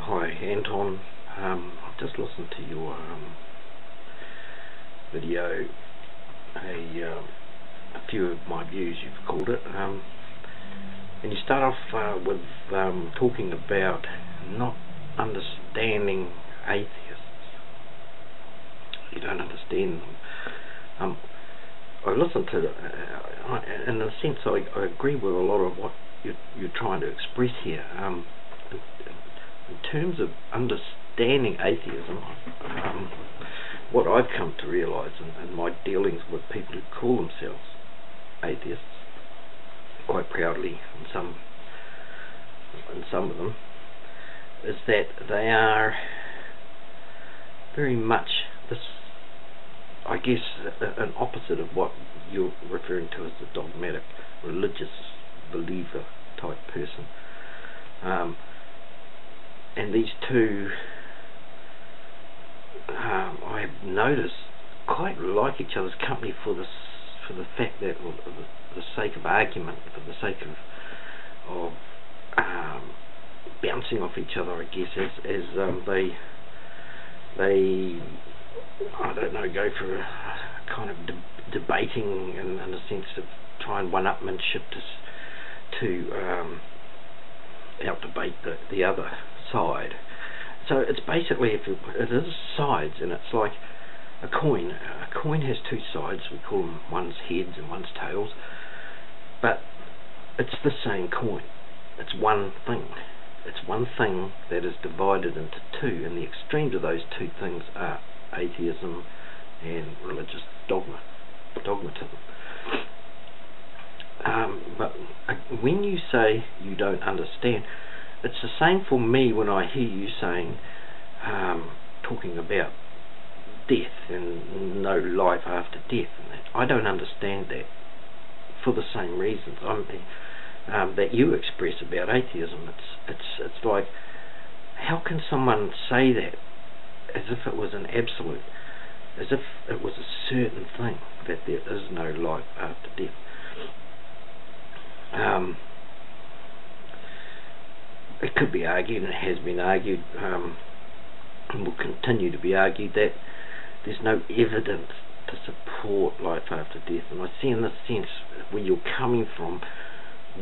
Hi Anton, I've just listened to your video, a few of my views you've called it, and you start off with talking about not understanding atheists. You don't understand them. I listened to it, in a sense I agree with a lot of what you're trying to express here. In terms of understanding atheism, what I've come to realise in my dealings with people who call themselves atheists, quite proudly in some of them, is that they are very much this, I guess, an opposite of what you're referring to as a dogmatic, religious believer type person. And these two, I have noticed, quite like each other's company for the fact that, or the sake of argument, for the sake of bouncing off each other, I guess, as they I don't know, go for a kind of debating in a sense of trying one-upmanship to out-debate the other side. So it's basically, it is sides, and it's like a coin. A coin has two sides. We call them one's heads and one's tails, but it's the same coin. It's one thing. It's one thing that is divided into two, and the extremes of those two things are atheism and religious dogmatism. But when you say you don't understand, it's the same for me when I hear you saying, talking about death and no life after death, and that. I don't understand that for the same reasons that you express about atheism. It's like, how can someone say that as if it was an absolute, as if it was a certain thing that there is no life after death? It could be argued, and it has been argued, and will continue to be argued, that there's no evidence to support life after death. And I see in this sense where you're coming from.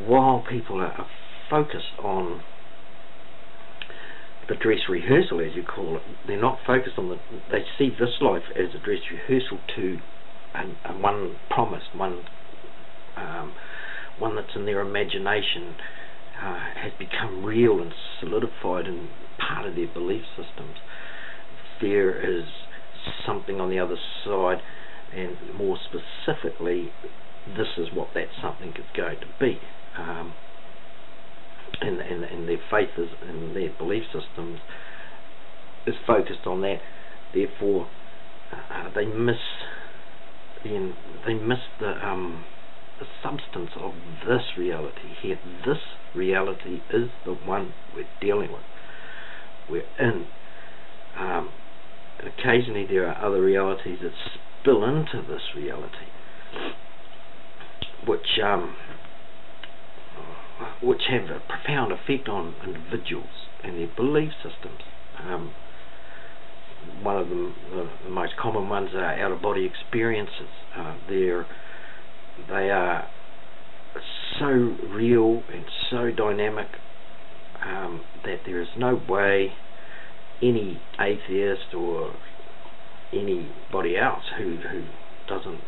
While people are focused on the dress rehearsal, as you call it, they're not focused on they see this life as a dress rehearsal to one promise, one that's in their imagination, has become real and solidified and part of their belief systems. There is something on the other side, and more specifically, this is what that something is going to be. And their faith is, and their belief systems is focused on that. Therefore, they miss the substance of this reality here. This reality is the one we're dealing with. We're in. And occasionally there are other realities that spill into this reality, which have a profound effect on individuals and their belief systems. One of them, the most common ones, are out-of-body experiences. They are so real and so dynamic that there is no way any atheist or anybody else who doesn't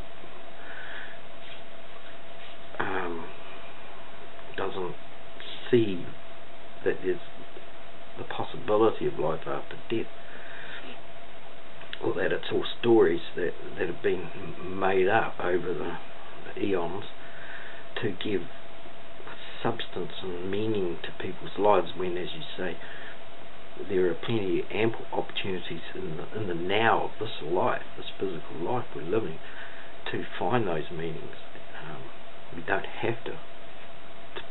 see that there's the possibility of life after death, or that it's all stories that have been made up over the eons to give substance and meaning to people's lives, when, as you say, there are plenty of ample opportunities in the now of this life, this physical life we're living, to find those meanings. We don't have to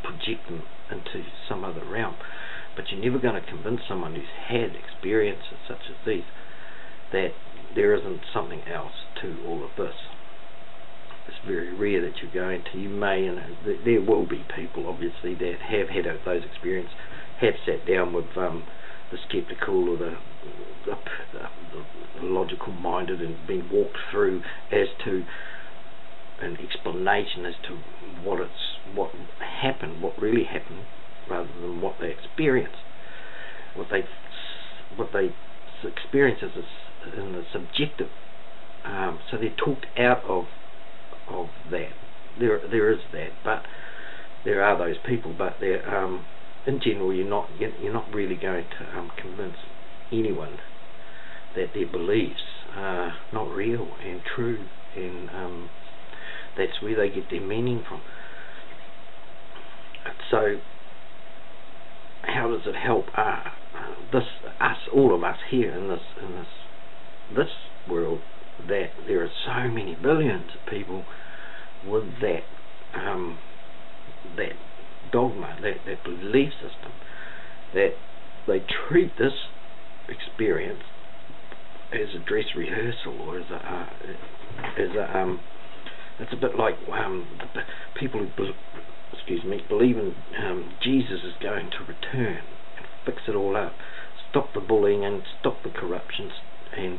project them into some other realm, but you're never going to convince someone who's had experiences such as these that there isn't something else to all of this. It's very rare that you're going to. You may, and there will be people obviously that have had those experiences, have sat down with skeptical or the logical minded, and been walked through as to an explanation as to what happened, what really happened, rather than what they experienced, what they experience as in the subjective. So they're talked out of that. There is that, but there are those people. But they're in general, you're not really going to convince anyone that their beliefs are not real and true, and that's where they get their meaning from. So how does it help all of us here in this world, that there are so many billions of people with that dogma, that belief system, that they treat this experience as a dress rehearsal, or it's a bit like people who believe in Jesus is going to return and fix it all up, stop the bullying and stop the corruption, and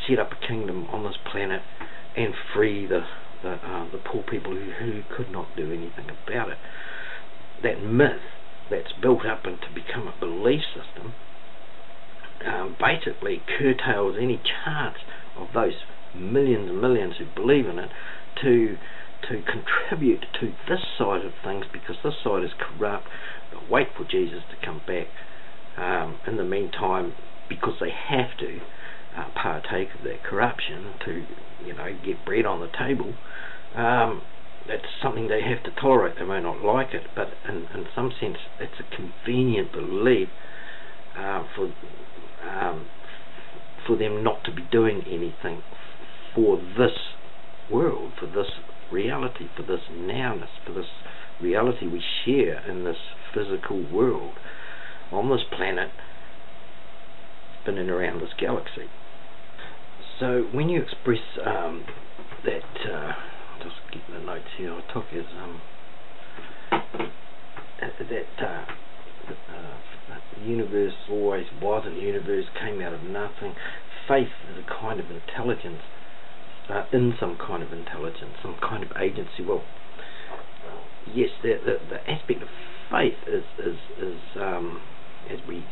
set up a kingdom on this planet and free the poor people who could not do anything about it. That myth that's built up and to become a belief system basically curtails any chance of those millions and millions who believe in it to contribute to this side of things, because this side is corrupt. They'll wait for Jesus to come back. In the meantime, because they have to partake of that corruption to get bread on the table, that's something they have to tolerate. They may not like it, but in some sense it's a convenient belief for them not to be doing anything for this world, for this reality, for this nowness, for this reality we share in this physical world on this planet, spinning around this galaxy. So when you express that, just get the notes here I took, is that the universe always was, and the universe came out of nothing. Faith is a kind of intelligence, in some kind of intelligence, some kind of agency. Well, yes, the aspect of faith is as we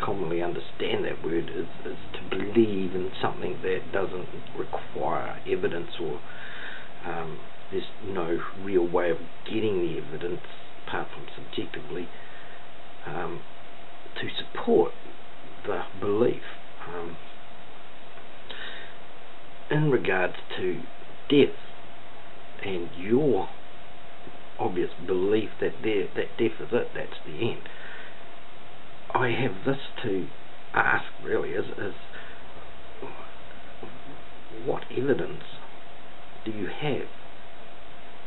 commonly understand that word, is to believe in something that doesn't require evidence, or there's no real way of getting the evidence apart from subjectively to support the belief. In regards to death and your obvious belief that death is it, that's the end, I have this to ask really, is what evidence do you have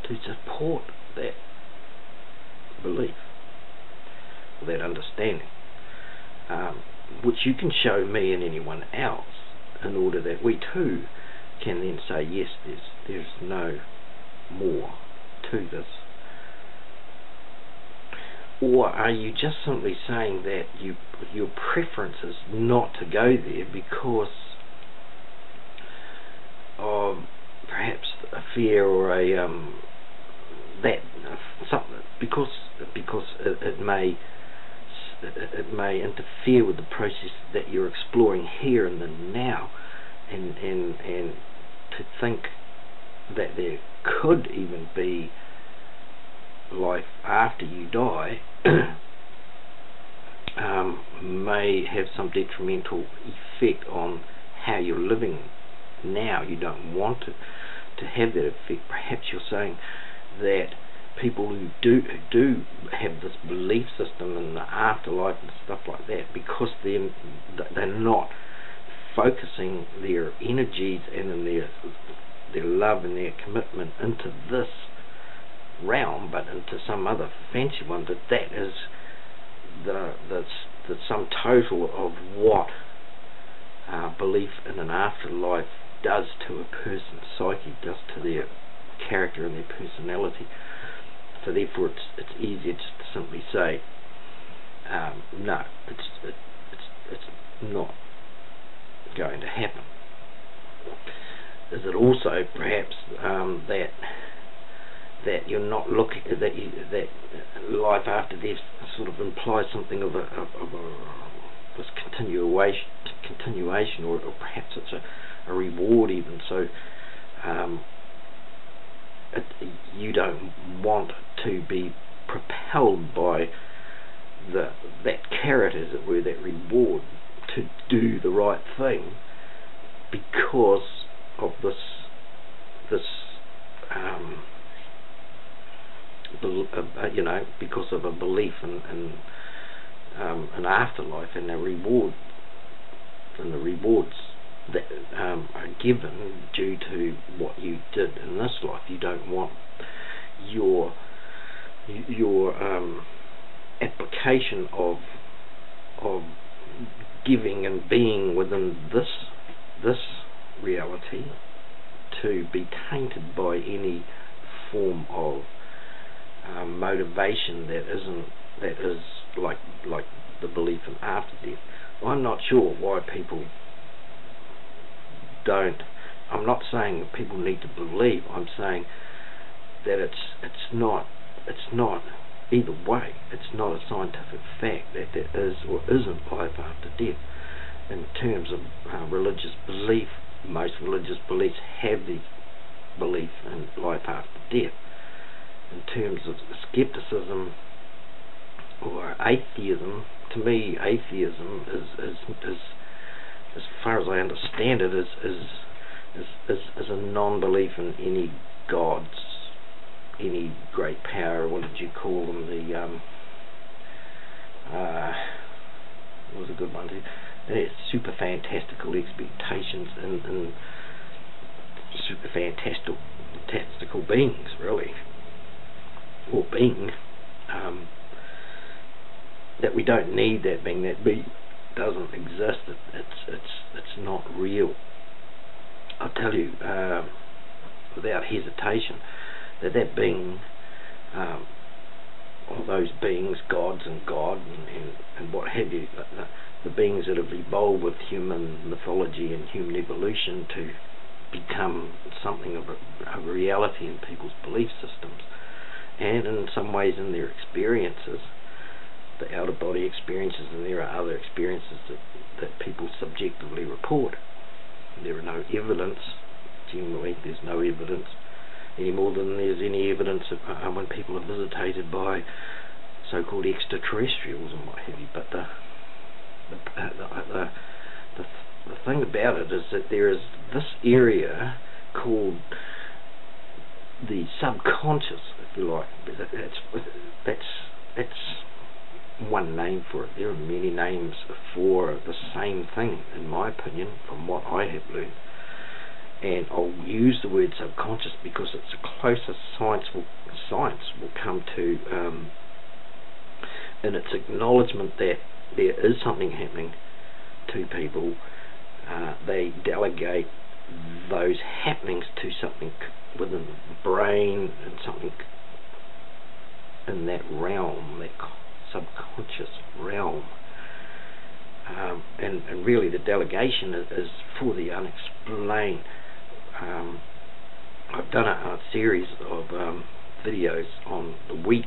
to support that belief, or that understanding, which you can show me and anyone else, in order that we too can then say, yes, there's no more to this? Or are you just simply saying that your preference is not to go there because of perhaps a fear, or because it may interfere with the process that you're exploring here and the now, and to think that there could even be life after you die may have some detrimental effect on how you're living now. You don't want to have that effect. Perhaps you're saying that people who do have this belief system in the afterlife and stuff like that, because they're not focusing their energies and in their love and their commitment into this realm, but into some other fancy one, that is the sum total of what belief in an afterlife does to a person's psyche, does to their character and their personality. So therefore it's easier just to simply say no, not going to happen. Is it also perhaps that you're not looking that life after death sort of implies something of this continuation, or perhaps it's a reward even? So you don't want to be propelled by that carrot, as it were, that reward to do the right thing, because of this because of a belief in an afterlife, and the rewards that are given due to what you did in this life. You don't want your application of giving and being within this reality to be tainted by any form of motivation that is like the belief in after death. I'm not sure why people don't. I'm not saying that people need to believe. I'm saying that it's not either way. It's not a scientific fact that there is or isn't life after death. In terms of religious belief, most religious beliefs have the belief in life after death. In terms of skepticism or atheism, to me, atheism is as far as I understand it, is a non-belief in any gods, any great power. What did you call them? What was a good one too? Super fantastical expectations and super fantastical beings, really, or being, that we don't need that being. That being doesn't exist. It's not real. I'll tell you without hesitation that being, all those beings, gods and God and what have you, the beings that have evolved with human mythology and human evolution to become something of a reality in people's belief systems, and in some ways in their experiences, the out-of-body experiences, and there are other experiences that people subjectively report. There are no evidence, generally there's no evidence, any more than there's any evidence of when people are visitated by so-called extraterrestrials and what have you. But the thing about it is that there is this area called the subconscious, if you like. That's one name for it. There are many names for the same thing, in my opinion, from what I have learned. And I'll use the word subconscious because it's the closest science will come to in its acknowledgement that there is something happening to people. They delegate those happenings to something within the brain and something in that realm, that subconscious realm. And really the delegation is for the unexplained. I've done a series of videos on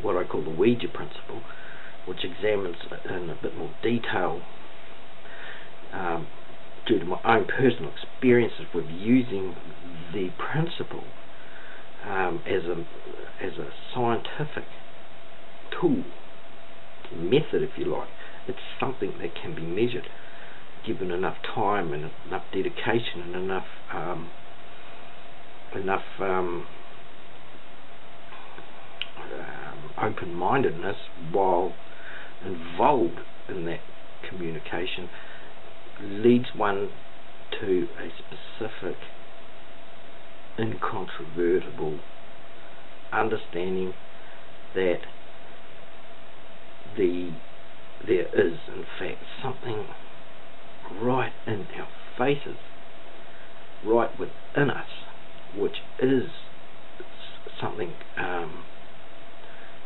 what I call the Ouija principle, which examines in a bit more detail, due to my own personal experiences with using the principle as a scientific tool, method, if you like. It's something that can be measured, given enough time and enough dedication and enough open-mindedness while involved in that communication, leads one to a specific, incontrovertible understanding that there is in fact something right in our faces, right within us, which is something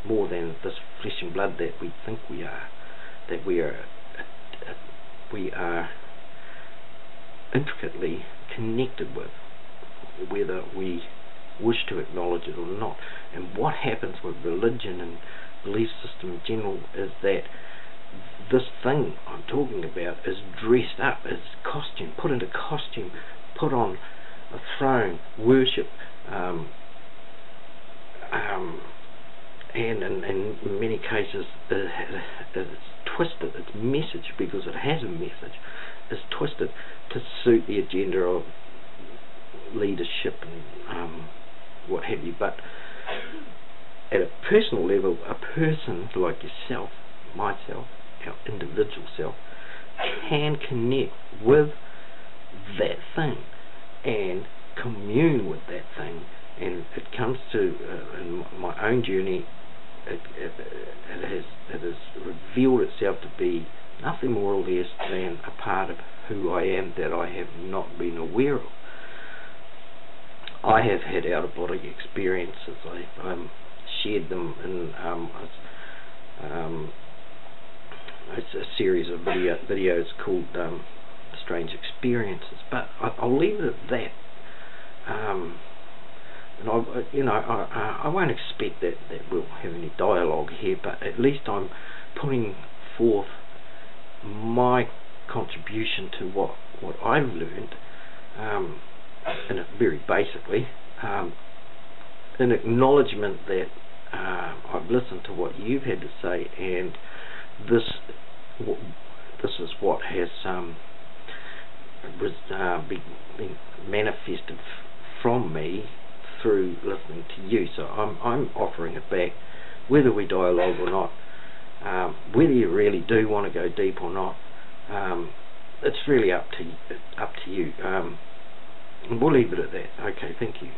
more than this flesh and blood that we think we are, that we are intricately connected with, whether we wish to acknowledge it or not. And what happens with religion and belief system in general is that this thing I'm talking about is dressed up as costume, put into costume, put on a throne, worship, and in many cases it's twisted. Its message, because it has a message, is twisted to suit the agenda of leadership and what have you. But at a personal level, a person like yourself, myself, our individual self, can connect with that thing and commune with that thing. And it comes to, in my own journey, it has revealed itself to be nothing more or less than a part of who I am that I have not been aware of. I have had out-of-body experiences. I've shared them in it's a series of videos called Strange Experiences. But I'll leave it at that. And I won't expect that we'll have any dialogue here, but at least I'm putting forth my contribution to what I've learned, and very basically, an acknowledgement that I've listened to what you've had to say, and this is what has been manifested from me through listening to you. So I'm offering it back, whether we dialogue or not, whether you really do want to go deep or not. It's really up to you. And we'll leave it at that. Okay, thank you.